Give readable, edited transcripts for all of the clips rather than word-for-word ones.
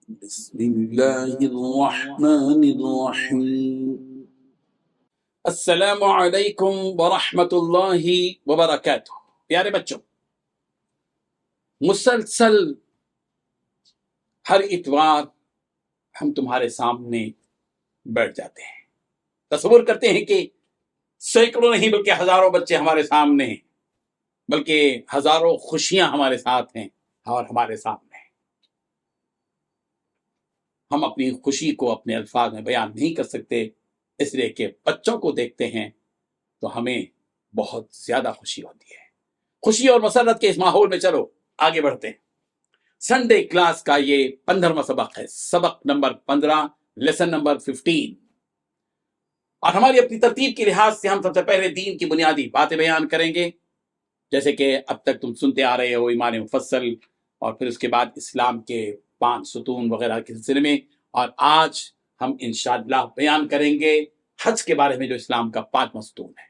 بسم اللہ الرحمن الرحیم۔ السلام علیکم ورحمۃ اللہ وبرکاتہ۔ پیارے بچوں، مسلسل ہر اتوار ہم تمہارے سامنے بیٹھ جاتے ہیں۔ تصور کرتے ہیں کہ سینکڑوں نہیں بلکہ ہزاروں بچے ہمارے سامنے ہیں، بلکہ ہزاروں خوشیاں ہمارے ساتھ ہیں اور ہمارے سامنے ہیں۔ ہم اپنی خوشی کو اپنے الفاظ میں بیان نہیں کر سکتے، اس لیے کہ بچوں کو دیکھتے ہیں تو ہمیں بہت زیادہ خوشی ہوتی ہے۔ خوشی اور مسرت کے اس ماحول میں چلو آگے بڑھتے ہیں۔ سنڈے کلاس کا یہ 15واں سبق ہے، سبق نمبر 15، لیسن نمبر 15۔ اور ہماری اپنی ترتیب کے لحاظ سے ہم سب سے پہلے دین کی بنیادی باتیں بیان کریں گے، جیسے کہ اب تک تم سنتے آ رہے ہو ایمان مفصل، اور پھر اس کے بعد اسلام کے 5 ستون وغیرہ کے سلسلے میں، اور آج ہم انشاءاللہ بیان کریں گے حج کے بارے میں جو اسلام کا 5واں ستون ہے،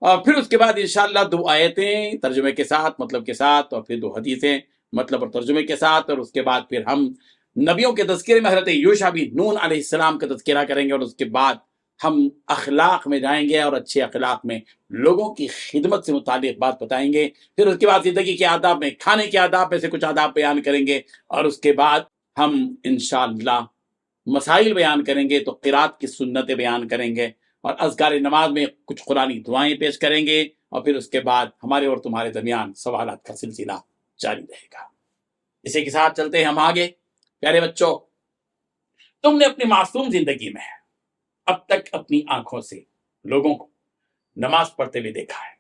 اور پھر اس کے بعد انشاءاللہ 2 آیتیں ترجمے کے ساتھ، مطلب کے ساتھ، اور پھر 2 حدیثیں مطلب اور ترجمے کے ساتھ، اور اس کے بعد پھر ہم نبیوں کے تذکرے میں حضرت یوشع بن نون علیہ السلام کا تذکرہ کریں گے، اور اس کے بعد ہم اخلاق میں جائیں گے اور اچھے اخلاق میں لوگوں کی خدمت سے متعلق بات بتائیں گے۔ پھر اس کے بعد زندگی کے آداب میں، کھانے کے آداب میں سے کچھ آداب بیان کریں گے، اور اس کے بعد ہم انشاءاللہ مسائل بیان کریں گے، تو قرات کی سنتیں بیان کریں گے، اور اذکار نماز میں کچھ قرآنی دعائیں پیش کریں گے، اور پھر اس کے بعد ہمارے اور تمہارے درمیان سوالات کا سلسلہ جاری رہے گا۔ اسی کے ساتھ چلتے ہیں ہم آگے۔ پیارے بچوں، تم نے اپنی معصوم زندگی میں اب تک اپنی آنکھوں سے لوگوں کو نماز پڑھتے ہوئے دیکھا ہے،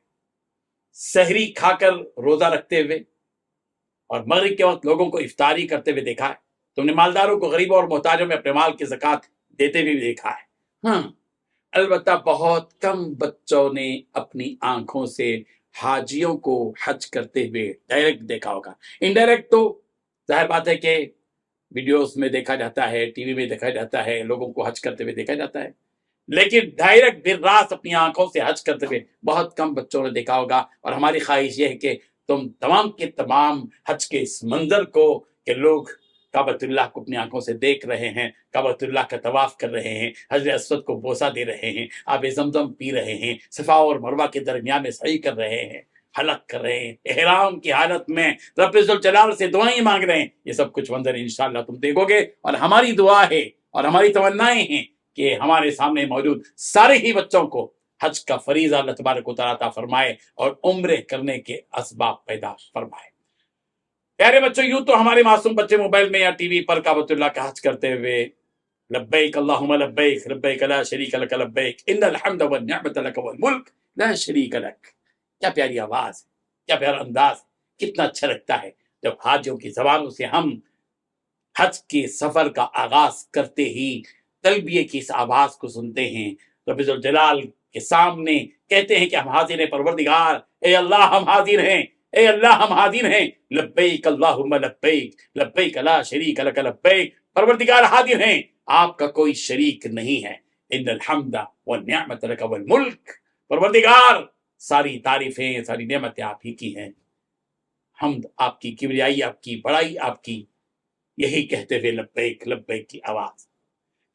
سحری کھا کر روزہ رکھتے ہوئے، اور مغرب کے وقت لوگوں کو افطاری کرتے ہوئے دیکھا ہے۔ تم نے مالداروں کو غریبوں اور محتاجوں میں اپنے مال کی زکوٰۃ دیتے ہوئے بھی دیکھا ہے۔ ہاں، البتہ بہت کم بچوں نے اپنی آنکھوں سے حاجیوں کو حج کرتے ہوئے ڈائریکٹ دیکھا ہوگا۔ انڈائریکٹ تو ظاہر بات ہے کہ ویڈیوز میں دیکھا جاتا ہے، ٹی وی میں دیکھا جاتا ہے، لوگوں کو حج کرتے ہوئے دیکھا جاتا ہے، لیکن ڈائریکٹ دن رات اپنی آنکھوں سے حج کرتے ہوئے بہت کم بچوں نے دیکھا ہوگا۔ اور ہماری خواہش یہ ہے کہ تم تمام کے تمام حج کے اس منظر کو، کہ لوگ کعبۃ اللہ کو اپنی آنکھوں سے دیکھ رہے ہیں، کعبۃ اللہ کا طواف کر رہے ہیں، حجر اسود کو بوسہ دے رہے ہیں، آب زمزم پی رہے ہیں، صفا اور مروہ کے درمیان میں سعی کر رہے ہیں، حلق کر رہے ہیں، احرام کی حالت میں رب ذوالجلال سے دعائیں مانگ رہے ہیں، یہ سب کچھ منظر انشاءاللہ تم دیکھو گے۔ اور ہماری دعا ہے اور ہماری تمنائیں ہیں کہ ہمارے سامنے موجود سارے ہی بچوں کو حج کا فریضہ اللہ تبارک و تعالیٰ عطا فرمائے اور عمرے کرنے کے اسباب پیدا فرمائے۔ پیارے بچوں، یوں تو ہمارے معصوم بچے موبائل میں یا ٹی وی پر کعبۃ اللہ کا حج کرتے ہوئے لبیک اللہم لبیک لبیک لا شریک لک لبیک ان الحمد والنعمت لک والملک لا شریک لک، کیا پیاری آواز، کیا پیارا انداز، کتنا اچھا لگتا ہے جب حاجیوں کی زبانوں سے ہم حج کے سفر کا آغاز کرتے ہی تلبیہ کی اس آواز کو سنتے ہیں، رب ذوالجلال کے سامنے کہتے ہیں کہ ہم حاضر ہیں پروردگار، اے اللہ ہم حاضر ہیں، اے اللہ ہم حاضر ہیں، لبیک اللہم لبیک لبیک لا شریک لک لبیک، پروردگار حاضر ہیں، آپ کا کوئی شریک نہیں ہے، ان الحمد والنعمت لک والملک، پروردگار ساری تعریفیں، ساری نعمتیں آپ ہی کی ہیں، حمد آپ کی، کبریائی آپ کی، بڑائی آپ کی، یہی کہتے ہوئے لبیک لبیک کی آواز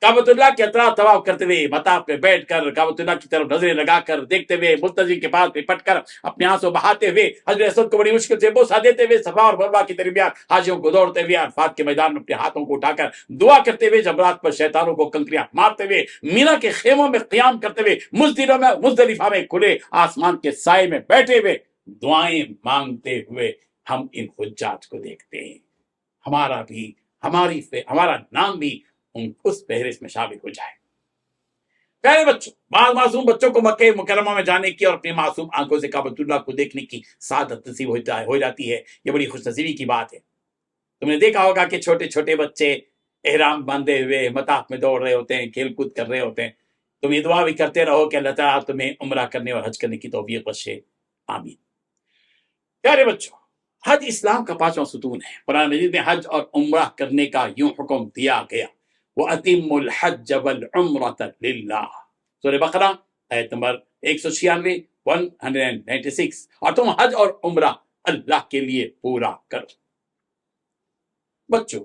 کعبۃ اللہ کے اطراف طواف کرتے ہوئے، مطاف پہ بیٹھ کر کعبۃ اللہ کی طرف نظریں لگا کر دیکھتے ہوئے، ملتزم کے پاس لپٹ کر اپنے آنسو بہاتے ہوئے، حجر اسود کو بڑی مشکل سے بوسہ دیتے ہوئے، صفا اور مروہ کے درمیان حاجیوں کو دوڑتے ہوئے، عرفات کے میدان میں اپنے ہاتھوں کو اٹھا کر دعا کرتے ہوئے، جمرات پر شیطانوں کو کنکریاں مارتے ہوئے، مینا کے خیموں میں قیام کرتے ہوئے، مزدلفہ میں کھلے آسمان کے سائے میں بیٹھے ہوئے دعائیں مانگتے ہوئے ہم ان حجاج کو دیکھتے ہیں۔ ہمارا نام بھی اس فہرست میں شامل ہو جائے۔ پیارے بچوں، بعض معصوم بچوں کو مکہ مکرمہ میں جانے کی اور اپنی معصوم آنکھوں سے کعبۃ اللہ کو دیکھنے کی سعادت نصیب ہو جاتی ہے، یہ بڑی خوش نصیبی کی بات ہے۔ تم نے دیکھا ہوگا کہ چھوٹے چھوٹے بچے احرام باندھے ہوئے مطاف میں دوڑ رہے ہوتے ہیں، کھیل کود کر رہے ہوتے ہیں۔ تم یہ دعا بھی کرتے رہو کہ اللہ تعالیٰ تمہیں عمرہ کرنے اور حج کرنے کی توفیق بخشے، آمین۔ پیارے بچوں، حج اسلام کا 5واں ستون ہے۔ قرآن مجید میں حج اور عمرہ کرنے کا یوں حکم دیا گیا، وَأَتِمُّ الْحَجَّ وَالْعُمْرَةَ لِلَّهِ، سورہ بقرہ آیت نمبر 196، 196، اور تم حج اور عمرہ اللہ کے لیے پورا کرو۔ بچوں،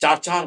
4-4,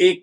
1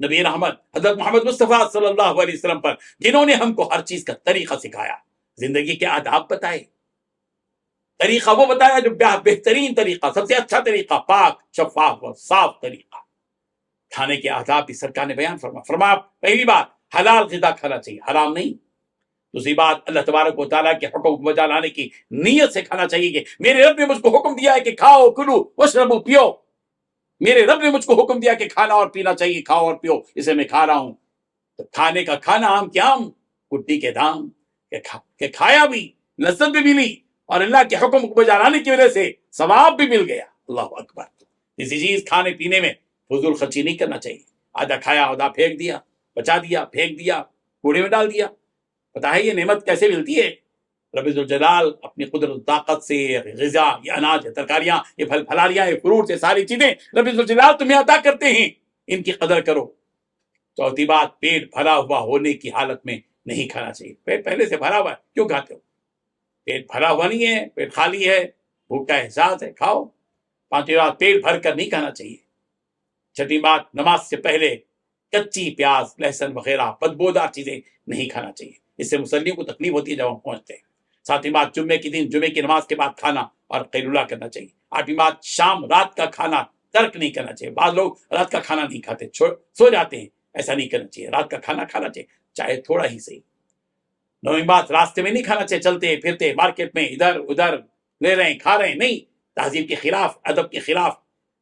نبی رحمت حضرت محمد مصطفیٰ صلی اللہ علیہ وسلم پر، جنہوں نے ہم کو ہر چیز کا طریقہ سکھایا، زندگی کے آداب بتائے، طریقہ وہ بتایا جو بہترین طریقہ، سب سے اچھا طریقہ، پاک شفاف اور صاف طریقہ۔ کھانے کے آداب بھی سرکار نے بیان فرمایا پہلی بات حلال غذا کھانا چاہیے، حرام نہیں۔ دوسری بات اللہ تبارک و تعالیٰ کے حکم کو بجا لانے کی نیت سے کھانا چاہیے کہ میرے رب نے مجھ کو حکم دیا ہے کہ کھاؤ کلو واشربو، پیو، میرے رب نے مجھ کو حکم دیا کہ کھانا اور پینا چاہیے، کھاؤ اور پیو، اسے میں کھا رہا ہوں۔ تو کھانے کا کھانا عام کے عام، کٹی کے دام، کہ کھایا بھی، لذت بھی ملی، اور اللہ کے حکم کو بجا لانے کی وجہ سے ثواب بھی مل گیا۔ اللہ اکبر۔ کسی چیز کھانے پینے میں فضول خرچی نہیں کرنا چاہیے، آدھا کھایا آدھا پھینک دیا، بچا دیا، پھینک دیا، کوڑے میں ڈال دیا۔ پتا ہے یہ نعمت کیسے ملتی ہے؟ رب ذوالجلال اپنی قدرت طاقت سے غذا، یہ اناج، یہ ترکاریاں، یہ پھل پھلاریاں، یہ فروٹ، یہ ساری چیزیں رب ذوالجلال تمہیں عطا کرتے ہیں، ان کی قدر کرو۔ چوتھی بات، پیٹ بھرا ہوا ہونے کی حالت میں نہیں کھانا چاہیے۔ پیٹ پہلے سے بھرا ہوا ہے، کیوں کھاتے ہو؟ پیٹ بھرا ہوا نہیں ہے، پیٹ خالی ہے، بھوک کا احساس ہے، کھاؤ۔ پانچویں بات، پیٹ بھر کر نہیں کھانا چاہیے۔ چھٹی بات، نماز سے پہلے کچی پیاز، لہسن وغیرہ بدبودار چیزیں نہیں کھانا چاہیے، اس سے مسلموں کو تکلیف ہوتی ہے جب ہم پہنچتے ہیں۔ ساتویں بات، جمعے کے دن جمعے کی نماز کے بعد کھانا اور قیلولہ کرنا چاہیے۔ آٹھویں بات، شام رات کا کھانا ترک نہیں کرنا چاہیے۔ بعض لوگ رات کا کھانا نہیں کھاتے، سو جاتے ہیں، ایسا نہیں کرنا چاہیے، رات کا کھانا کھانا چاہیے، چاہے تھوڑا ہی صحیح۔ نویں بات، راستے میں نہیں کھانا چاہیے، چلتے پھرتے مارکیٹ میں ادھر ادھر لے رہے ہیں، کھا رہے ہیں، نہیں، تہذیب کے خلاف، ادب کے خلاف۔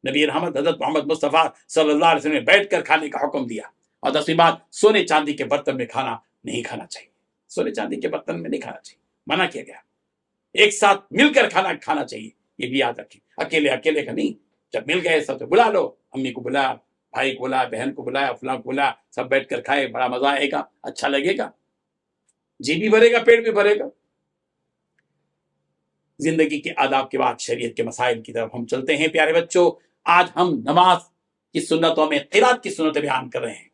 نبی رحمت حضرت محمد مصطفیٰ صلی اللہ علیہ وسلم نے بیٹھ کر کھانے کا حکم دیا۔ اور دسویں بات، سونے چاندی کے برتن میں کھانا نہیں کھانا چاہیے، سونے چاندی کے برتن میں نہیں کھانا چاہیے، منع کیا گیا۔ ایک ساتھ مل کر کھانا کھانا چاہیے، یہ بھی یاد رکھیں، اکیلے کا نہیں۔ جب مل گئے سب تو بلا لو، امی کو بلا، بھائی کو بلا، بہن کو بلایا، فلاں کو بلا، سب بیٹھ کر کھائے، بڑا مزہ آئے گا، اچھا لگے گا، جی بھی بھرے گا، پیٹ بھی بھرے گا۔ زندگی کے آداب کے بعد شریعت کے مسائل کی طرف ہم چلتے ہیں۔ پیارے بچوں، آج ہم نماز کی سنتوں میں قرات کی سنتیں بیان کر رہے ہیں۔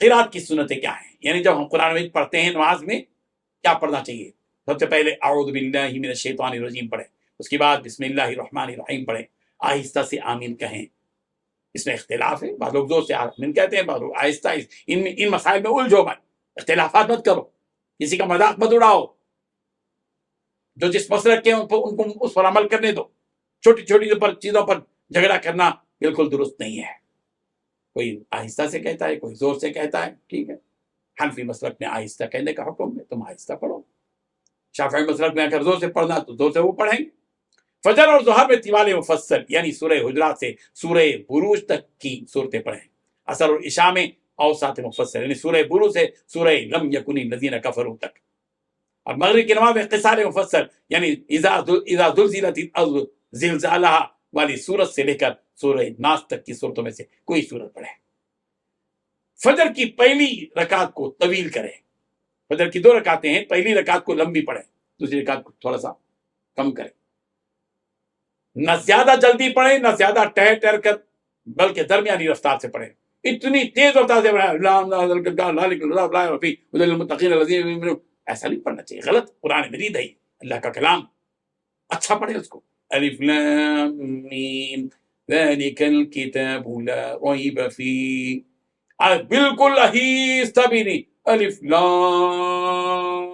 قرات کی سنتیں کیا ہیں؟ یعنی جب ہم قرآن مجید پڑھتے ہیں نماز میں کیا پڑھنا چاہیے؟ سب سے پہلے اعوذ باللہ من الشیطان الرجیم پڑھیں، اس کے بعد بسم اللہ الرحمن الرحیم پڑھیں، آہستہ سے آمین کہیں۔ اس میں اختلاف ہے، بعض لوگ زور سے آمین کہتے ہیں، بعض لوگ آہستہ۔ ان مسائل میں الجھو مت، اختلافات مت کرو، کسی کا مذاق مت اڑاؤ، جو جس مسلک کے ان کو اس پر عمل کرنے دو۔ چھوٹی چھوٹی چیزوں پر جھگڑا کرنا بالکل درست نہیں ہے۔ کوئی آہستہ سے کہتا ہے، کوئی زور سے کہتا ہے، ٹھیک ہے۔ حنفی مسلک میں آہستہ کہنے کا حکم ہے، تم آہستہ پڑھو۔ شافعی مسلک میں اگر زور سے پڑھنا تو زور سے وہ پڑھیں۔ فجر اور ظہر میں طوال مفصل یعنی سورہ حجرات سے سورہ بروج تک کی صورتیں پڑھیں۔ عصر اور عشاء میں اوساط مفصل یعنی سورہ بروج سے سورہ لم یکن الذین کفروا تک۔ اور مغرب کی نماز میں قصار مفصل یعنی اذا زلزلت الارض زلزالہا والی سورت سے لے کر سورہ ناس تک کی صورتوں میں سے کوئی صورت پڑھیں۔ فجر کی پہلی رکعت کو طویل کریں۔ فجر کی 2 رکعتیں ہیں، پہلی رکعت کو لمبی پڑھیں، دوسری رکعت کو تھوڑا سا کم کریں۔ نہ زیادہ جلدی پڑھیں، نہ زیادہ ٹہر کر، بلکہ درمیانی رفتار سے پڑھیں۔ اتنی تیز رفتار سے پڑھیں ایسا نہیں پڑھنا چاہیے، غلط۔ قرآن مجید ہے، اللہ کا کلام، اچھا پڑھیں اس کو۔ الف لام میم ذالک الکتاب لا ریب فیہ، بالکل آہستہ بھی نہیں، الف لام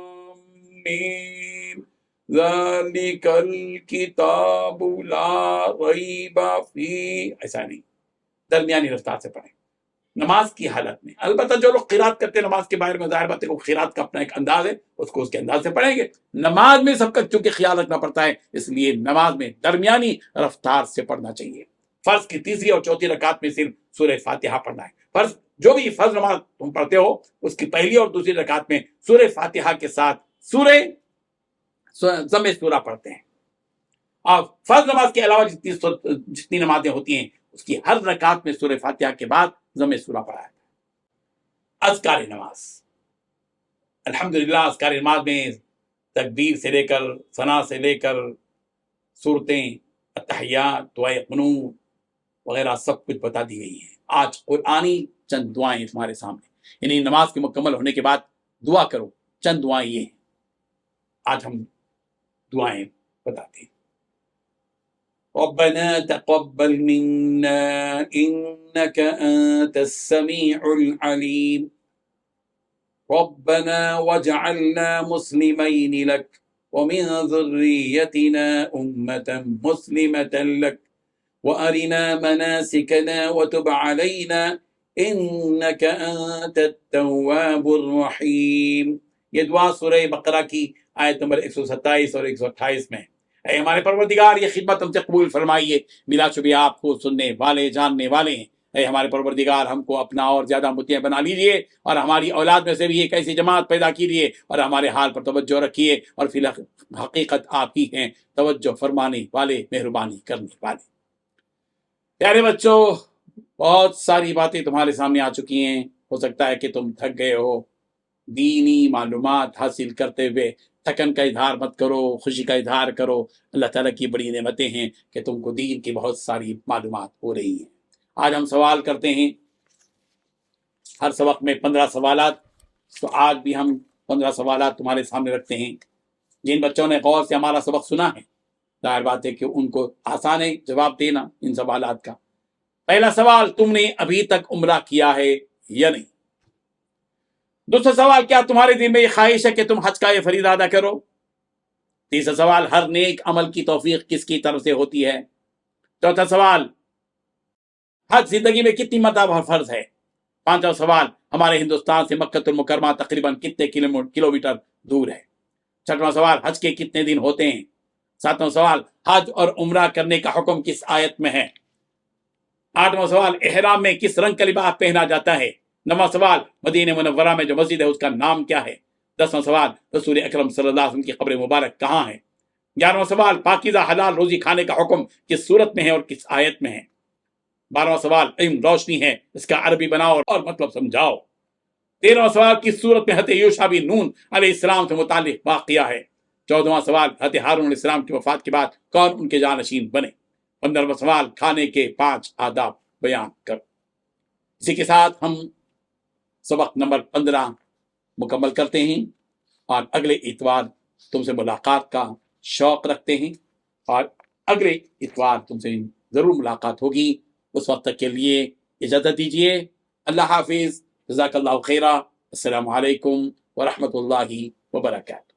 میم ذالک الکتاب لا ریب فیہ، ایسا نہیں، درمیانی رفتار سے پڑھیں نماز کی حالت میں۔ البتہ جو لوگ قرات کرتے ہیں نماز کے بارے میں، ظاہر بات ہے کہ قرات کا اپنا ایک انداز ہے، اس کو اس کے انداز سے پڑھیں گے۔ نماز میں سب کا چونکہ خیال رکھنا پڑتا ہے، اس لیے نماز میں درمیانی رفتار سے پڑھنا چاہیے۔ فرض کی تیسری اور چوتھی رکعت میں صرف سورہ فاتحہ پڑھنا ہے۔ فرض جو بھی فرض نماز تم پڑھتے ہو، اس کی پہلی اور دوسری رکعت میں سورہ فاتحہ کے ساتھ سورہ ضم سورہ پڑھتے ہیں۔ اور فرض نماز کے علاوہ جتنی نمازیں ہوتی ہیں، اس کی ہر رکعت میں سورہ فاتحہ کے بعد ضم سورہ پڑھا ہے۔ اذکار نماز، الحمدللہ اذکار نماز میں تکبیر سے لے کر ثنا سے لے کر صورتیں، التحیات، دعائے قنوت وغیرہ سب کچھ بتا دی گئی ہیں۔ آج قرآنی چند دعائیں تمہارے سامنے، یعنی نماز کے مکمل ہونے کے بعد دعا کرو، چند دعائیں یہ ہیں، آج ہم دعائیں بتاتے ہیں۔ ربنا تقبل منا إنك أنت السميع العليم ربنا واجعلنا مسلمين لك ومن ذريتنا أمة مسلمة لك وأرنا مناسكنا وتب علينا إنك أنت التواب الرحيم. یہ دعا سورہ بقرہ کی آیت نمبر 127 اور 128 میں. اے ہمارے پروردگار یہ خدمت ہم سے قبول فرمائیے، بلا شبہ آپ کو سننے والے جاننے والے ہیں. اے ہمارے پروردگار ہم کو اپنا اور زیادہ مطیع بنا لیجئے، اور ہماری اولاد میں سے بھی ایک ایسی جماعت پیدا کیجئے، اور ہمارے حال پر توجہ رکھیے، اور فی الحقیقت آپ ہی ہیں توجہ فرمانے والے، مہربانی کرنے والے. پیارے بچوں، بہت ساری باتیں تمہارے سامنے آ چکی ہیں. ہو سکتا ہے کہ تم تھک گئے ہو. دینی معلومات حاصل کرتے ہوئے تھکن کا اظہار مت کرو، خوشی کا اظہار کرو. اللہ تعالیٰ کی بڑی نعمتیں ہیں کہ تم کو دین کی بہت ساری معلومات ہو رہی ہیں. آج ہم سوال کرتے ہیں، ہر سبق میں 15 سوالات. تو آج بھی ہم 15 سوالات تمہارے سامنے رکھتے ہیں. جن بچوں نے غور سے ہمارا سبق سنا ہے، ظاہر بات ہے کہ ان کو آسان ہے جواب دینا ان سوالات کا. پہلا سوال، تم نے ابھی تک عمرہ کیا ہے یا نہیں؟ دوسرا سوال، کیا تمہارے دل میں یہ خواہش ہے کہ تم حج کا یہ فریضہ ادا کرو؟ تیسرا سوال، ہر نیک عمل کی توفیق کس کی طرف سے ہوتی ہے؟ چوتھا سوال، حج زندگی میں کتنی مرتبہ فرض ہے؟ پانچواں سوال، ہمارے ہندوستان سے مکہ المکرمہ تقریباً کتنے کلومیٹر دور ہے؟ چھٹواں سوال، حج کے کتنے دن ہوتے ہیں؟ ساتواں سوال، حج اور عمرہ کرنے کا حکم کس آیت میں ہے؟ آٹھواں سوال، احرام میں کس رنگ کا لباس پہنا جاتا ہے؟ نواں سوال، مدینہ منورہ میں جو مسجد ہے اس کا نام کیا ہے؟ دسواں سوال، رسول اکرم صلی اللہ علیہ وسلم کی قبر مبارک کہاں ہے؟ گیارہواں سوال، پاکیزہ حلال روزی کھانے کا حکم کس صورت میں ہے اور کس آیت میں ہے؟ بارہواں سوال، علم روشنی ہے، اس کا عربی بناؤ اور مطلب سمجھاؤ. تیرہواں سوال، کس صورت میں حضرت یوشع بن نون علیہ السلام سے متعلق واقعہ ہے؟ چودہواں سوال، حضرت ہارون علیہ السلام کی وفات کے بعد کون ان کے جانشین بنے؟ 15واں سوال، کھانے کے 5 آداب بیان کر. اسی کے ساتھ ہم سبق نمبر 15 مکمل کرتے ہیں، اور اگلے اتوار تم سے ملاقات کا شوق رکھتے ہیں، اور اگلے اتوار تم سے ضرور ملاقات ہوگی. اس وقت تک کے لیے اجازت دیجیے. اللہ حافظ، جزاک اللہ خیرہ. السلام علیکم ورحمۃ اللہ وبرکاتہ.